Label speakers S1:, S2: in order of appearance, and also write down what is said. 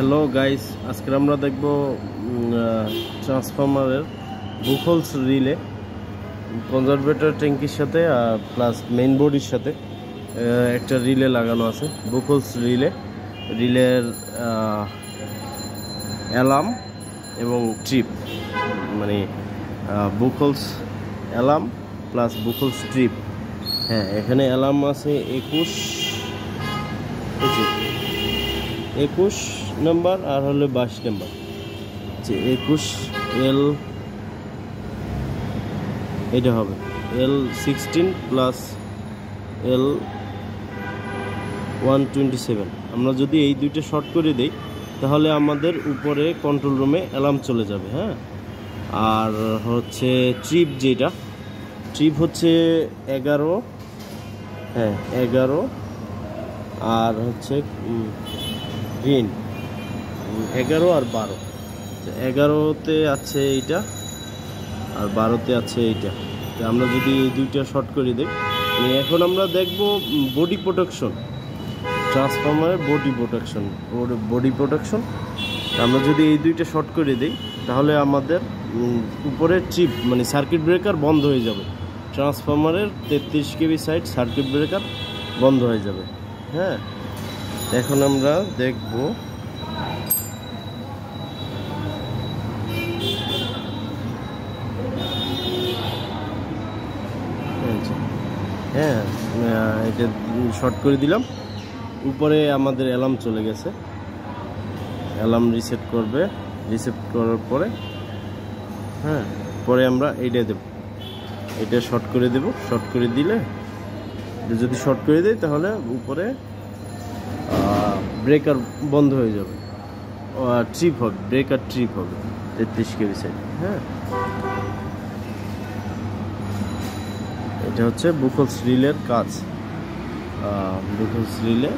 S1: Hello guys, আজকে আমরা দেখব ট্রান্সফরমারের বুকহোলস রিলে কনজারভেটর ট্যাঙ্কির সাথে আর প্লাস মেইন বডির সাথে একটা রিলে লাগানো আছে। বুকহোলস রিলের অ্যালার্ম এবং ট্রিপ, মানে বুকহোলস অ্যালার্ম প্লাস বুকহোলস ট্রিপ। হ্যাঁ, এখানে অ্যালার্ম আছে 21 নাম্বার আর হলো 22 নাম্বার। 21 এল, এটা হবে L16 প্লাস L127। আমরা যদি এই দুইটা শর্ট করে দেই তাহলে আমাদের উপরে কন্ট্রোল রুমে অ্যালার্ম চলে যাবে। হ্যাঁ, আর হচ্ছে ট্রিপ, যেটা ট্রিপ হচ্ছে 11, হ্যাঁ 11, আর হচ্ছে গ্রিন 11 আর 12। 11তে আছে এইটা আর 12তে আছে এইটা। আমরা যদি এই দুইটা শর্ট করে দিই, এখন আমরা দেখব বডি প্রোটেকশন, ট্রান্সফরমারের বডি প্রোটেকশন। আমরা যদি এই দুইটা শর্ট করে দিই তাহলে আমাদের উপরে চিপ মানে সার্কিট ব্রেকার বন্ধ হয়ে যাবে। ট্রান্সফরমারের 33 kV সাইড সার্কিট ব্রেকার বন্ধ হয়ে যাবে। হ্যাঁ, এখন আমরা দেখব হ্যাঁ, এটা শর্ট করে দিলাম। উপরে আমাদের অ্যালার্ম চলে গেছে, অ্যালার্ম রিসেট করার পরে হ্যাঁ, পরে আমরা এইটা দেব, এটা শর্ট করে দেব। শর্ট করে দিলে, যদি শর্ট করে দেয় তাহলে উপরে ব্রেকার বন্ধ হয়ে যাবে, ট্রিপ হবে, ব্রেকার ট্রিপ হবে 33 kV সাইড। হ্যাঁ, এটা হচ্ছে বুকহোলস রিলের কাজ। বুকহোলস রিলে